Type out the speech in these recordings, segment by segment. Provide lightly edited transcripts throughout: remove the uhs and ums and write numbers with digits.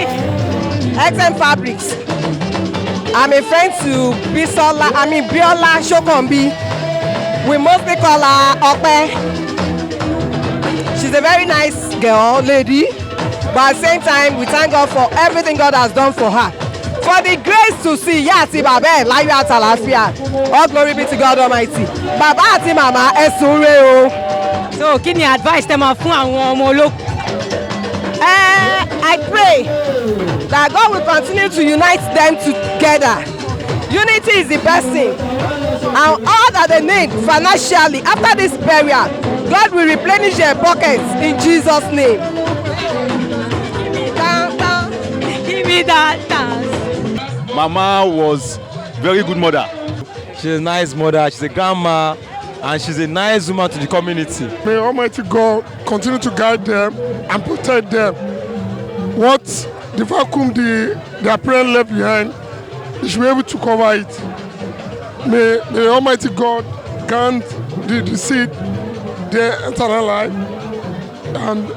XM Fabrics. I'm a friend to Biola Sokanmbi. We mostly call her Ope. She's a very nice girl, lady, but at the same time, we thank God for everything God has done for her. For the grace to see Yati Babe, Láyọ̀ àtàlàáfíà. All glory be to God Almighty. Bàbá àti màmá ẹ súre o. So, kí ni advice tẹ́ máa fún àwọn ọmọ olókùn? I pray that God will continue to unite them together. Unity is the best thing. And all that they need financially after this burial, God will replenish their pockets in Jesus' name. Give me that dance. Mama was very good mother. She's a nice mother, she's a grandma, and she's a nice woman to the community. May Almighty God continue to guide them and protect them. What the vacuum their parents left behind, they should be able to cover it. May Almighty God grant the deceased their eternal life, and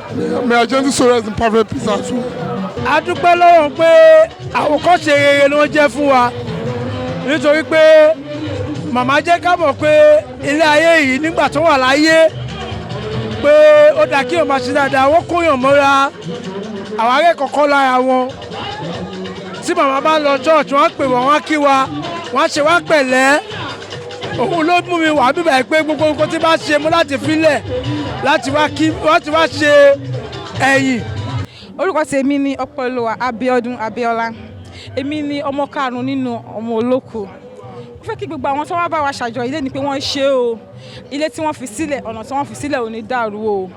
may our gentle soul rest in perfect peace as well. A dúpẹ́ lọ́wọ́ pé àwòkọ́ṣe rere ló ń jẹ́ fún wa nítorí pé màmá jẹ́ ká mọ̀ pé ilé ayé yìí nígbà tó wà láyé pé ó dà kí o máa ṣe dáadáa wọ́n kóyàn mọ́ra àwọn ará kọ̀ọ̀kan lára wọn tí màmá bá lọ church wọ́n pè wọ́n wá kí wa wọ́n ṣe wá pẹ̀lẹ́ òun ló mú mi wá bíbẹ̀ pé gbogbo nǹkan tí bá ṣe mú láti filẹ̀ láti wá ṣe ẹ̀yìn. Orúkọ tèmi ni Oluwa Abiola. Èmi ni ọmọ karùn-ún nínú ọmọ olóko. Mo fẹ́ kí gbogbo àwọn tó wá bá wa ṣàjọ ilé ni pé wọ́n ṣe o. Ilé tí wọ́n fi sílẹ̀, ọ̀nà tí wọ́n fi sílẹ̀ ò ní dàrú o.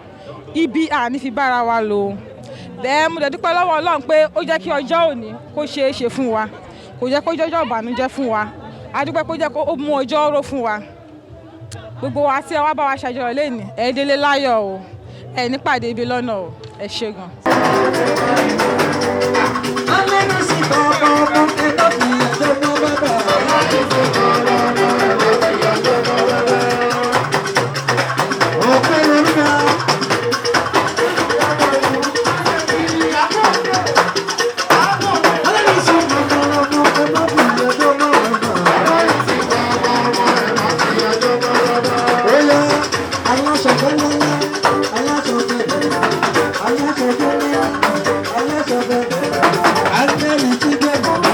Ibi àní fi bára wa lò. Bẹ́ẹ̀ mo dẹ̀ dúpẹ́ lọ́wọ́ Ọlọ́run pé ó jẹ́ kí ọjọ́ òní kó ṣeé ṣe fún wa. Kò jẹ́ kó jọjọ́ ìbànújẹ́ fún wa. A dúpẹ́ kó jẹ́ kó mú ọjọ́ ró fún wa. Gbogbo wa tí ẹ wá bá wa ṣàjọ ilé ni ẹ délé láyọ̀ o. Ẹ ní pàdé ibi lọ́nà o. Ẹ ṣé gan. I'm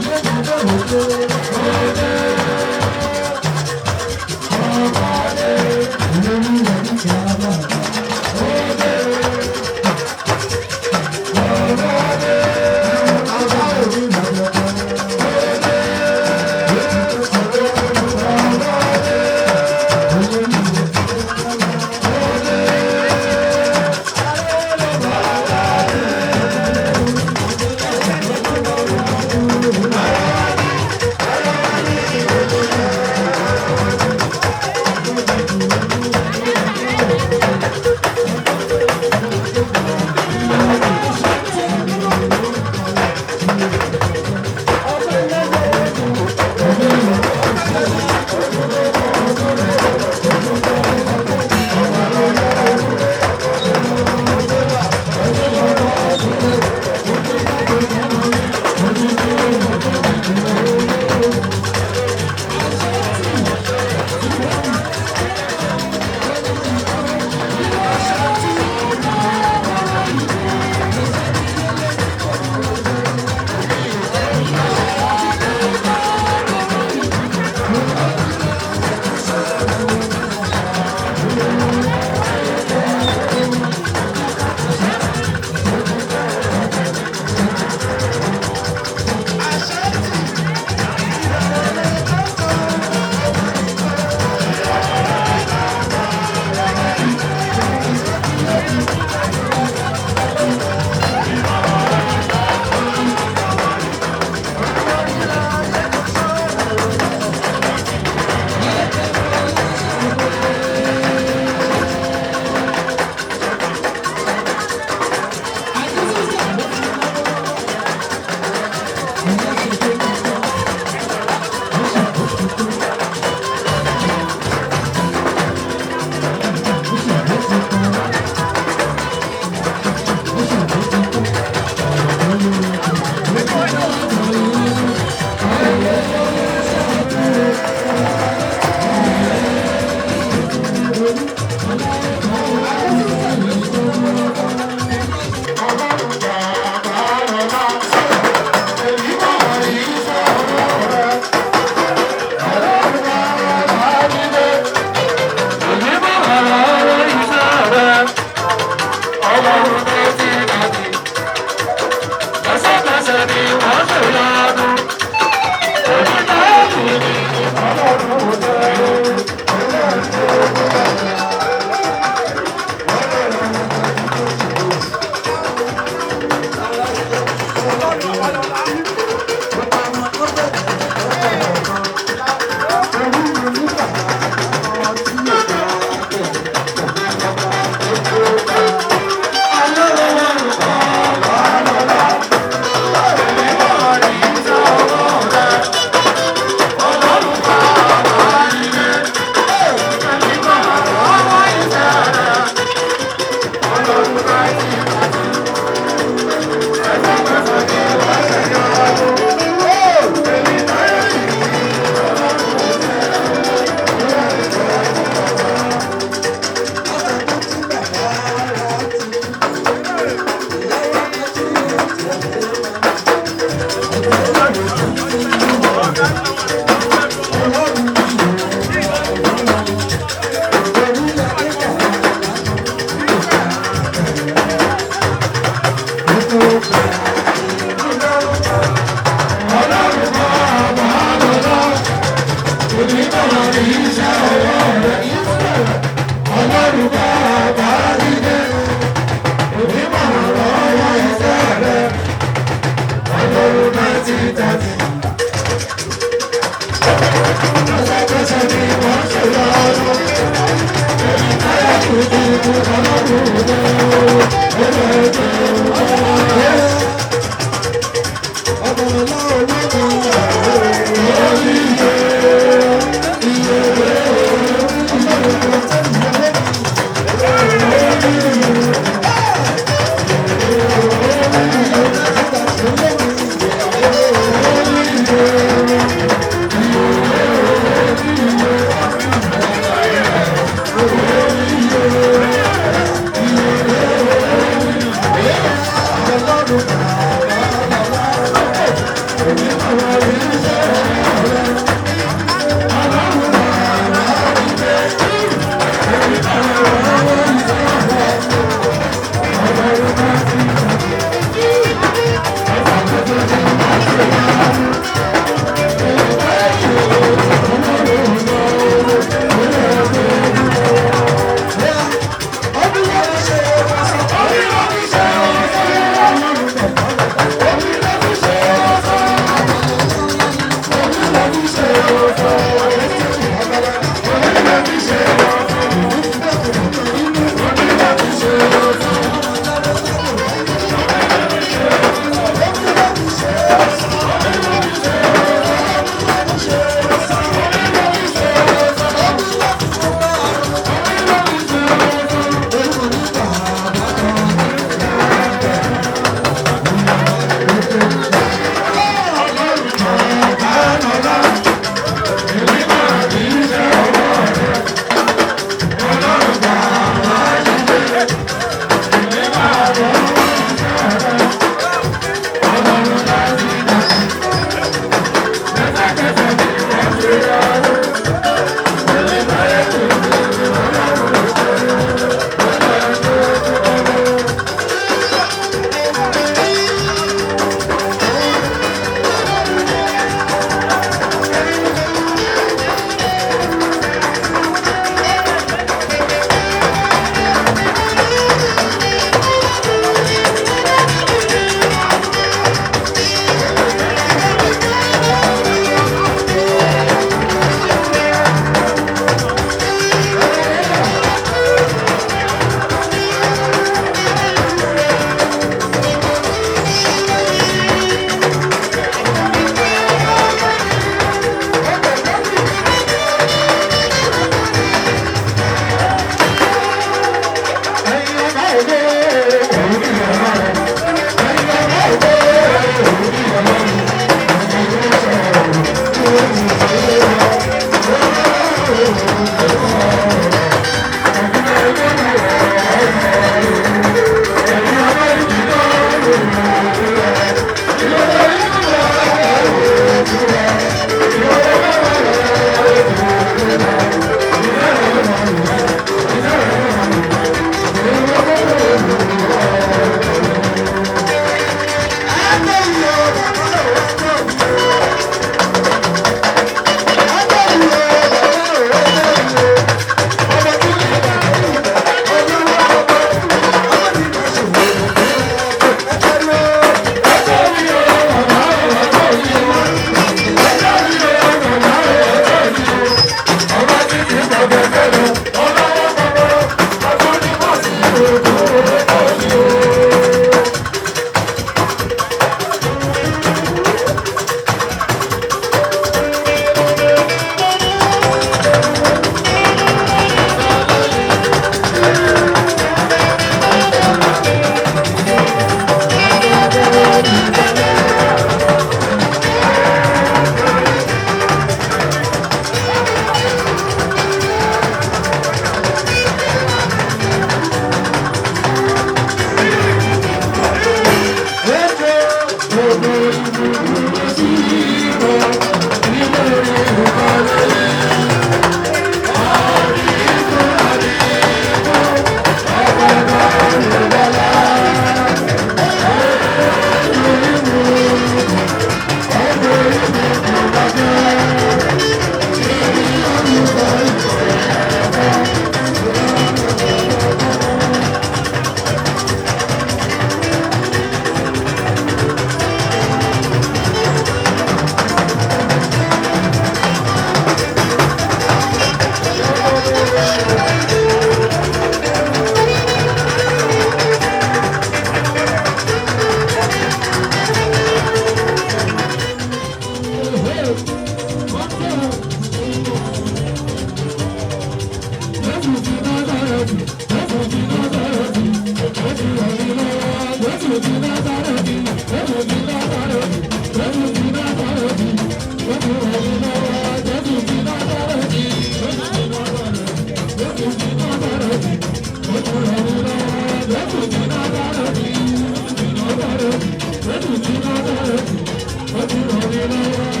Thank you.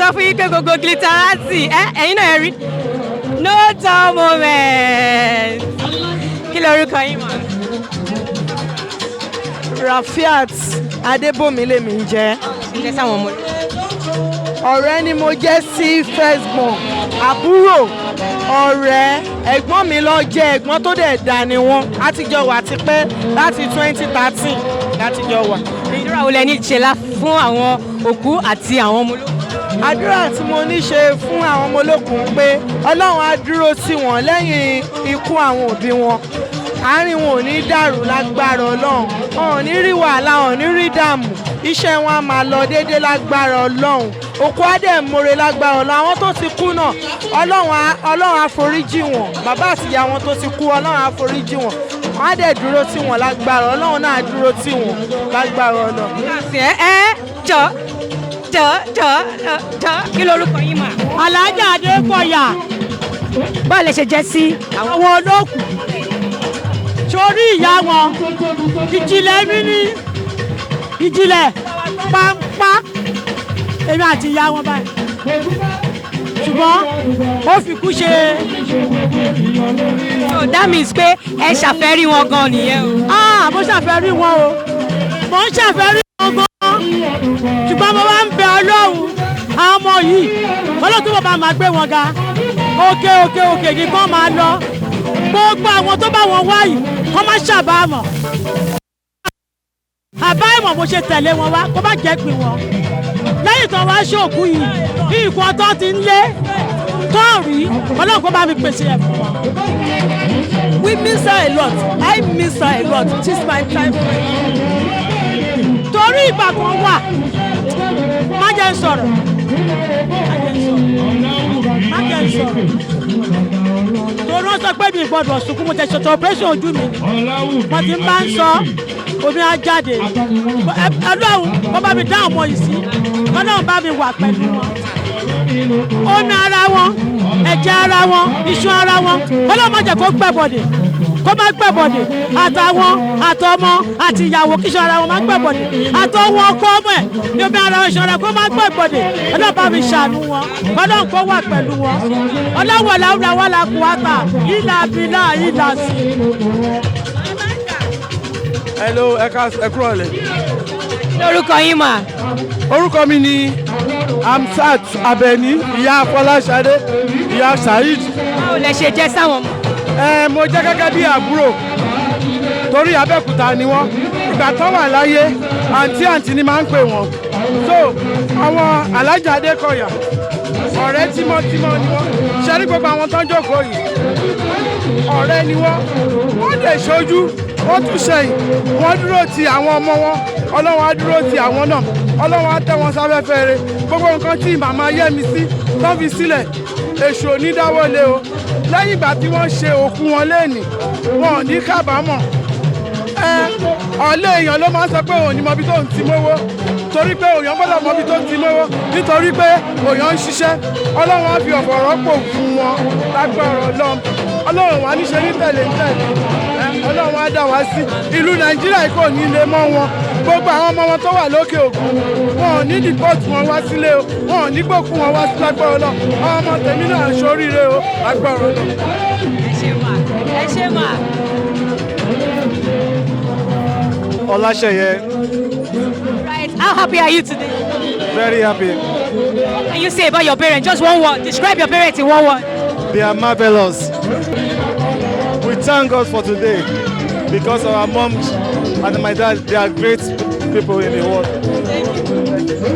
sọ fún yín pé gbogbo glitterati ẹ̀yin náà rí no dull moment kí lorúkọ yín mọ̀. Rafiat Adébòmí lèmi ń jẹ́. ǹjẹ́ sáwọn ọmọ ọ̀rẹ́ ni mo jẹ́ sí firstborn àbúrò ọ̀rẹ́ ẹ̀gbọ́n mi ló jẹ́ ẹ̀gbọ́n tó dẹ̀ dá ni wọ́n àtijọ́ wà tipẹ́ láti 2013 látijọ́ wà. ìdúrà wo lẹ ní ṣe fún àwọn òkú àti àwọn ọmọ olókùn. àdúrà tí mo ní ṣe fún àwọn ọmọ olókùn pé Ọlọ́run á dúró tì wọ́n lẹ́yìn ikú àwọn òbí wọn àárín wọn ò ní dàrú lágbára Ọlọ́run wọn ò ní rí wàhálà wọn ò ní rí dààmú iṣẹ́ wọn á máa lọ déédéé lágbára Ọlọ́run òkú adẹ́mọ̀rẹ́ lágbára Ọlọ́run àwọn tó ti kú náà Ọlọ́run á foríjì wọn bàbá àtìyá wọn tó ti kú Ọlọ́run á foríjì wọn wọn á dẹ̀ dúró tì wọ́n lágbára Ọlọ́run náà á dúró tì wọ́n lágbára Ọlọ́run. jọ kí lorúkọ yín mà. Alájà Adékọ̀yà. báwo lè ṣe jẹ́ sí àwọn olókùn sórí ìyá wọn ìjìnlẹ̀ mi ní ìjìnlẹ̀ pàmpá èmi àti ìyá wọn báyìí ṣùgbọ́n ó fi kú ṣe. so that means pé ẹ ṣàfẹ́rí wọn gan nìyẹn o. mo ṣàfẹ́rí wọn o mo ń ṣàfẹ́rí wọn gan ṣùgbọ́n mo máa ń bẹ Ọlọ́run àwọn ọmọ yìí Ọlọ́run tó bá máa gbé wọn ga òkè ní kán máa lọ gbogbo àwọn tó bá wọn wá yìí kán má ṣàbámọ̀ àbámọ̀ mo ṣe tẹ̀lé wọn wá kó má jẹ́ pé wọn lẹ́yìn tó wá ṣòkú yìí bí nǹkan tó ti ń lé tó rí Ọlọ́run kó bá mi pèsè ẹ̀ fún wọn. We miss her a lot. I miss her a lot. She's my time friend. torí ìgbà kan wà má jẹ́ sọ̀rọ̀ torí wọ́n sọ pé mi gbọ́dọ̀ sunkún mo tẹ̀ ṣètò operation ojú mi mo ti bá ń sọ omi á jáde Ọlọ́run kó bá mi dá ọmọ yìí sí Ọlọ́run bá mi wà pẹ̀lú wọn omi ara wọn ẹ̀jẹ̀ ara wọn iṣan ara wọn Ọlọ́run má jẹ́ kó gbẹ̀bọ̀dẹ̀ kó má gbẹ̀bọ̀dẹ̀ àtàwọn àtọmọ àti ìyàwó kíṣan ara wọn má gbẹ̀bọ̀dẹ̀ àtọwọ́ ọkọ ọmọ ẹ̀ ní omi ara wọn ìṣan ara kó má gbẹ̀bọ̀dẹ̀ Ọlọ́run bá mi ṣàánú wọn Ọlọ́run kó wà pẹ̀lú wọn Ọlọ́run làwùrà wà lákùú àtà ìlà àbílà ìlà sí. Hello, ẹ kúrò lẹ. lórúkọ yín mà. Orúkọ mi ni Amsat Abẹni, ìyá Fọláṣadé, ìyá Saheed. báwo lẹ ṣe jẹ́ sáwọn ọmọ. Mo jẹ́ gẹ́gẹ́ bí àbúrò torí Abẹ́òkúta ni wọ́n. Ìgbà tó wà láyé, àǹtí ni máa ń pè wọ́n. So, àwọn Alájà Adékọ̀yà, ọ̀rẹ́ tímọ́tímọ́ ni wọ́n. Ṣé rí gbogbo àwọn tó ń jókòó yìí? Ọ̀rẹ́ ni wọ́n. Wọ́n lè ṣojú, wọ́n tún ṣẹ̀yìn, wọ́n dúró ti àwọn ọmọ wọn. Ọlọ́run á dúró ti àwọn náà. Ọlọ́run á tẹ́ wọn sáfẹ́fẹ́ rẹ̀. Gbogbo nǹkan tí màmá Yẹ́misí tó fi sílẹ̀, èṣù ò ní dáwọ́ lé o. Lẹ́yìn ìgbà tí wọ́n ṣe òkú wọn léènì, wọn ò ní kábàámọ̀. Ọ̀lẹ èèyàn ló máa ń sọ pé òun ní mọbi tó ń ti mówó torí pé òyàn gbọ́dọ̀ mọbi tó ń ti mówó nítorí pé òyàn ń ṣiṣẹ́ Ọlọ́run á fi ọ̀fọ̀ rọ́pò fún wọn lágbára Ọlọ́run wà níṣe ní tẹ̀lé Ọlọ́run á dá wá sí ìlú Nàìjíríà kò ní lè mọ́ wọn gbogbo àwọn ọmọ wọn tó wà lókè òkun wọn ò ní dìpọ́tù wọn wá sílé o wọn ò ní gbòkú wọn wá sí lágbára Ọlọ́run àwọn ọmọ tèmi náà ṣoríire o lágbára Ọlọ́run. ẹ ṣé mà. Ọláṣẹyẹ. Right, how happy are you today? Very happy. What can you say about your parents? Just one word. Describe your parents in one word. They are marvelous. We thank God for today because our mom and my dad, they are great people in the world.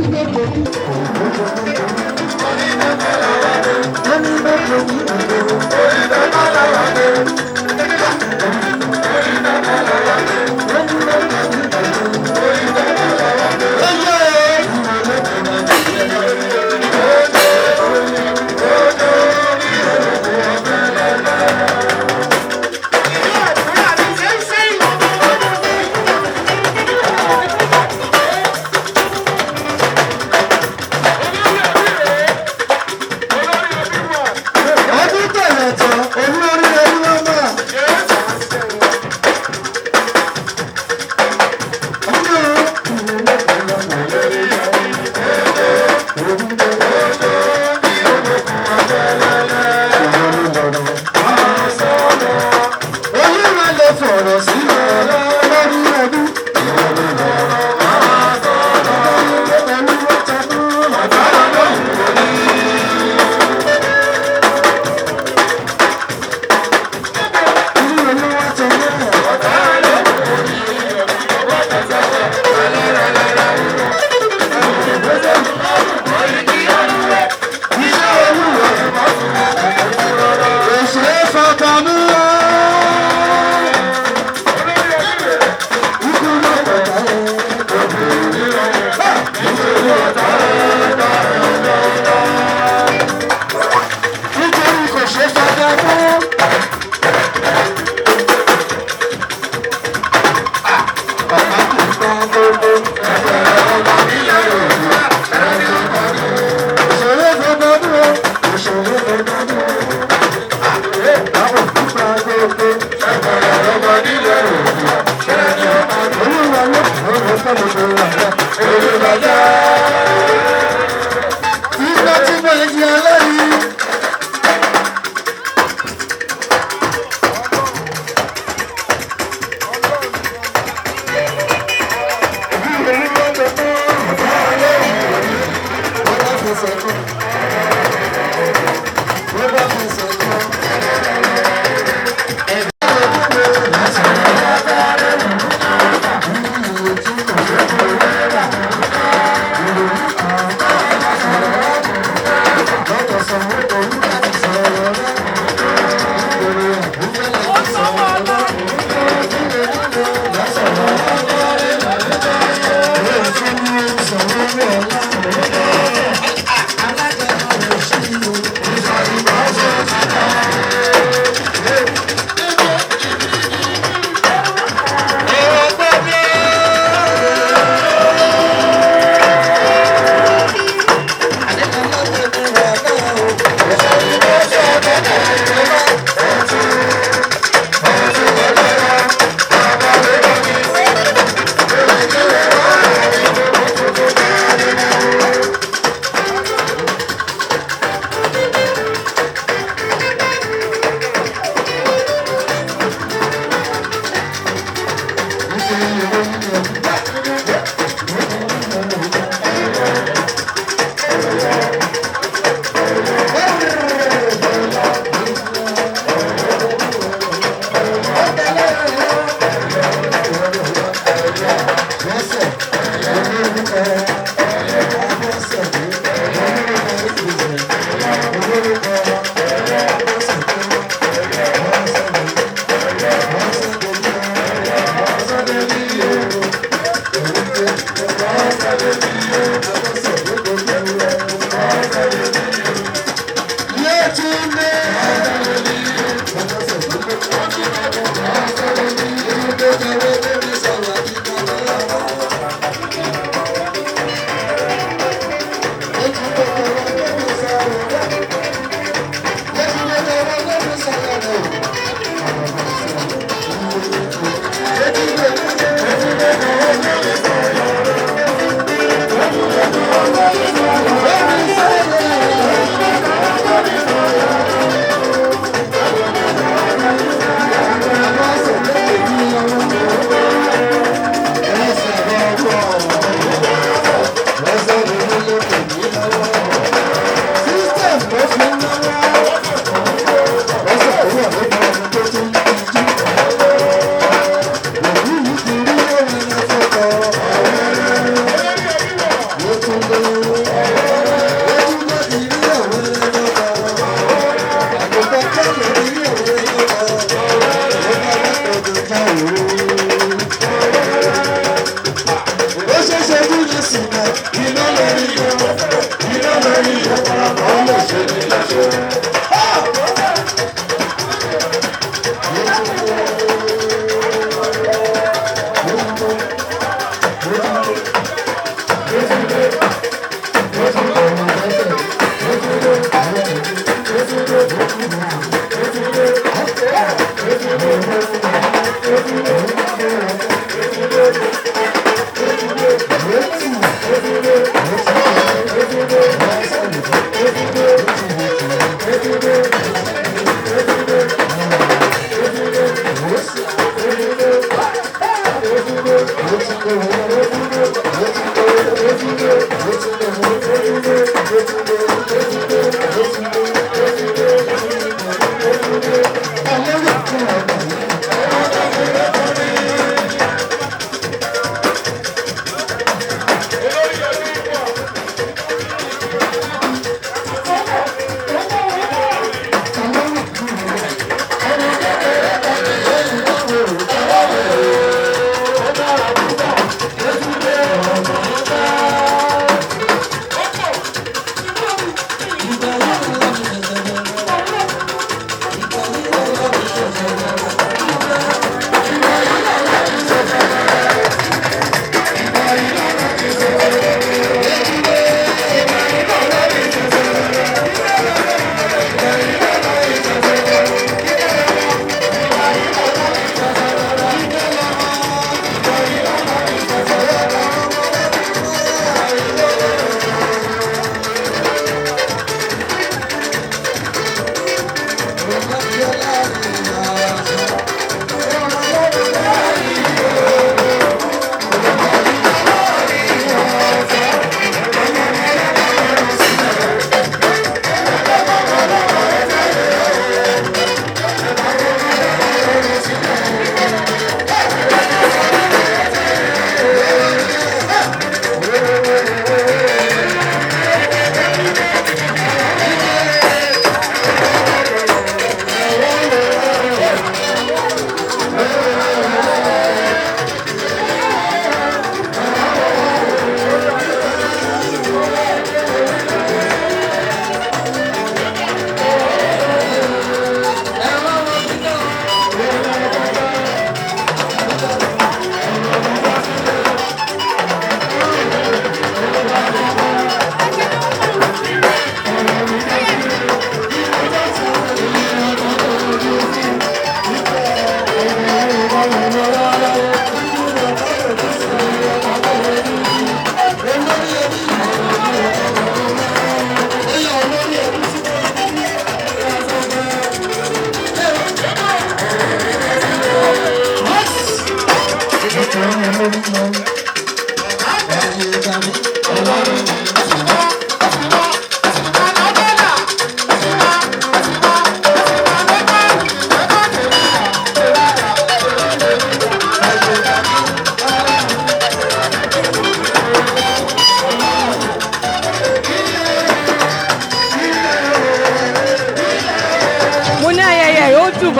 Thank you.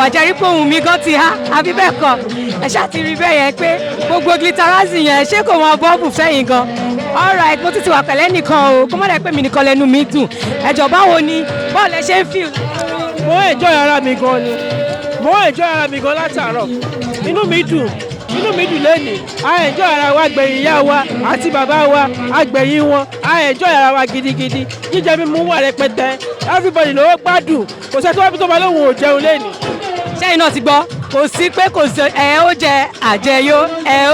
bàjẹ́ rí pé ohun mi gan ti há àbí bẹ́ẹ̀ kọ́ ẹ ṣáà ti rí bẹ́ẹ̀ yẹn pé gbogbo glitterazzi yẹn ṣé kò máa bọ́ọ̀bù fẹ́yìn gan alright mo tún ti wà pẹ̀lẹ́ nìkan o kó má dẹ̀ pé mi nìkan lẹ́nu mi dùn ẹ̀jọ̀ báwo ni bọ́ọ̀lù ẹ ṣe ń feel. mo enjoy ara mi gan ni mo enjoy ara mi gan látàárọ̀ inú mi dùn lẹ́nìí a enjoy ara wa gbẹ̀yìn ìyá wa àti bàbá wa agbẹ̀yìn wọn a enjoy ara wa gidigidi jíjẹ mímu wà rẹpẹtẹ everybody ló gbádùn kò sẹ́ tó wá bí tó bá lóhùn ò jẹun lẹ́nìí. sẹ́yìn náà ti gbọ́ kò sí pé kò sí ó jẹ àjẹyó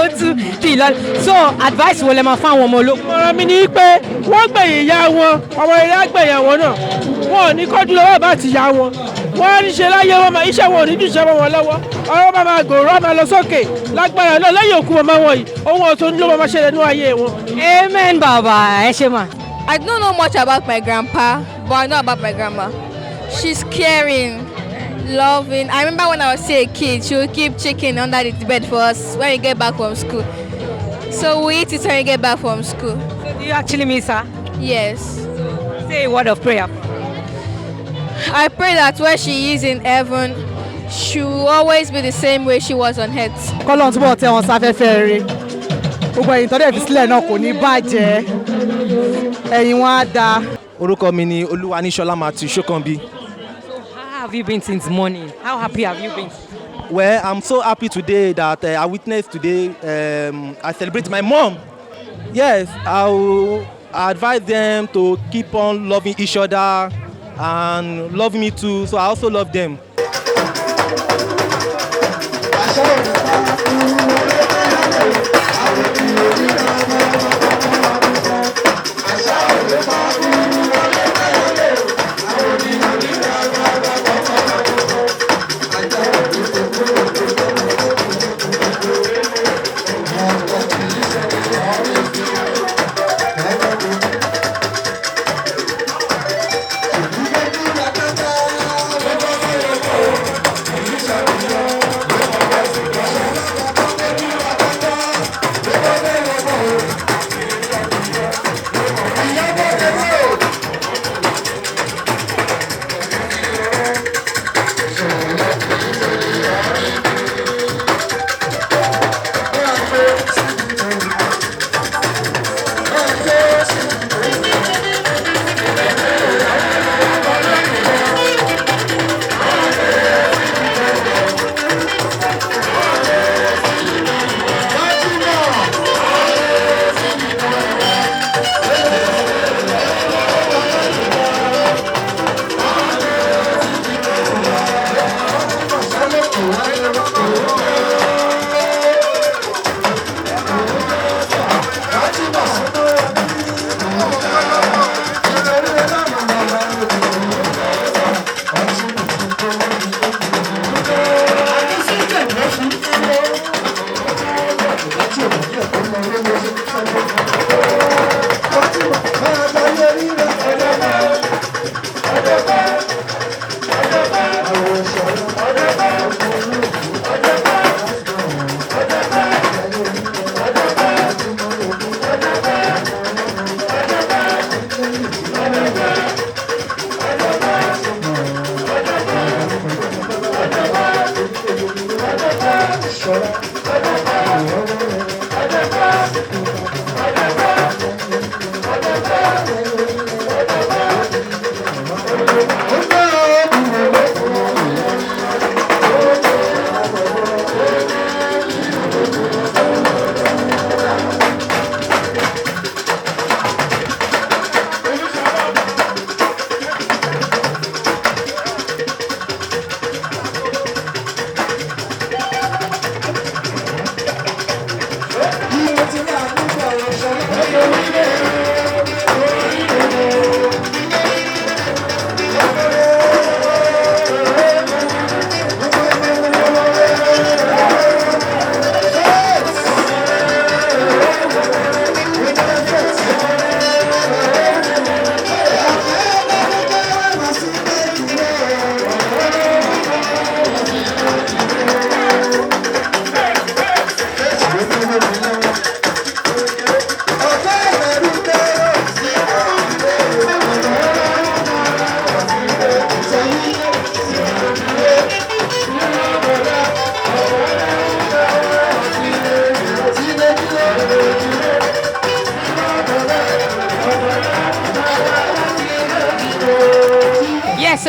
ó tún ti lọ so advice wo lẹ máa fún àwọn ọmọ ológun. ọ̀rọ̀ mi ni pé wọ́n gbẹ̀yìn ìyá wọn ọmọ eré àgbẹ̀yìn àwọn náà wọn ò ní kọ́jú lọ́wọ́ bá ti yá wọn wọ́n á ní ṣe láyé wọn máa iṣẹ́ wọn ò ní jù ṣẹ́ wọn lọ́wọ́ ọ̀rọ̀ bá máa gbòòrò máa lọ sókè lágbára náà lẹ́yìn òkú màmá wọn yìí ohun ọ̀tún ló máa ṣẹlẹ̀ ní ayé wọn. amen bàbá ẹ ṣe mà. I don't know much about my grandpa, but I know about my grandma. She's caring, loving. I remember when I was still a kid, she would keep chicken under the bed for us when we get back from school. So we eat it when we get back from school. So do you actually miss her? Yes. Say a word of prayer. I pray that where she is in heaven, she will always be the same way she was on earth. kọ́lọ́n túbọ̀ tẹ wọn sáfẹ́fẹ́ rere gbogbo ẹ̀yìn tọ́lẹ̀ fi sílẹ̀ náà kò ní bàjẹ́ ẹ̀yìn wọn á da. Orúkọ mi ni Oluwa ní Sokanmbi. So how have you been since morning? How happy have you been? Well, I'm so happy today that I witnessed today. I celebrate my mom. Yes, I will advise them to keep on loving each other and love me too. So I also love them.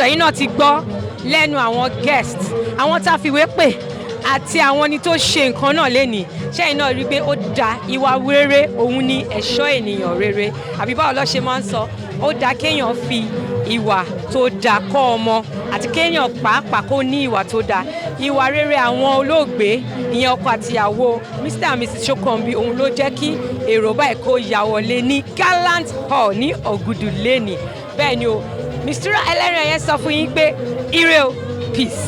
sọ yín náà ti gbọ́ lẹ́nu àwọn guest àwọn tá a fìwé pè àti àwọn ni tó ṣe nǹkan náà lénìí ṣẹ́yìn náà rí i pé ó da ìwà rere òun ni ẹ̀ṣọ́ ènìyàn rere àbí báwo ló ṣe máa ń sọ ó da kéèyàn fi ìwà tó da kọ́ ọmọ àti kéèyàn pàápàá kó ní ìwà tó da ìwà rere àwọn olóògbé ìyẹn ọkọ àtìyàwó Mr and Mrs Sokanmbi òun ló jẹ́ kí èrò báyìí kó yà wọlé ní Gallant Hall ní Ogudu lẹ́nìí bẹ́ẹ̀ ni o Mr ẹlẹ́rìn ẹ̀yẹ sọ fún yín pé ire o peace.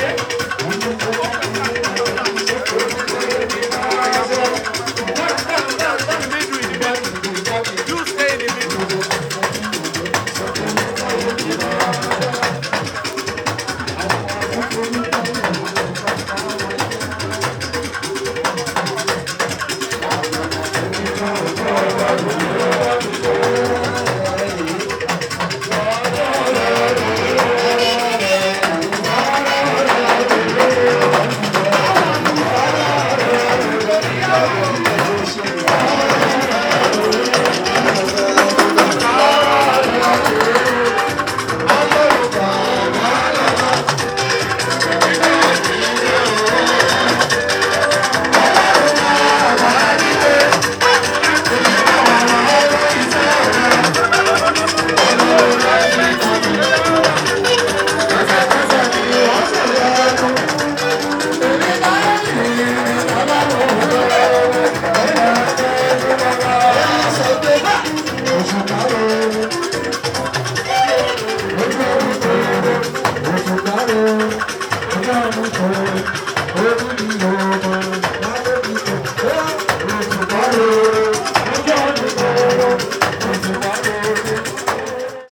Ogudu Lagos.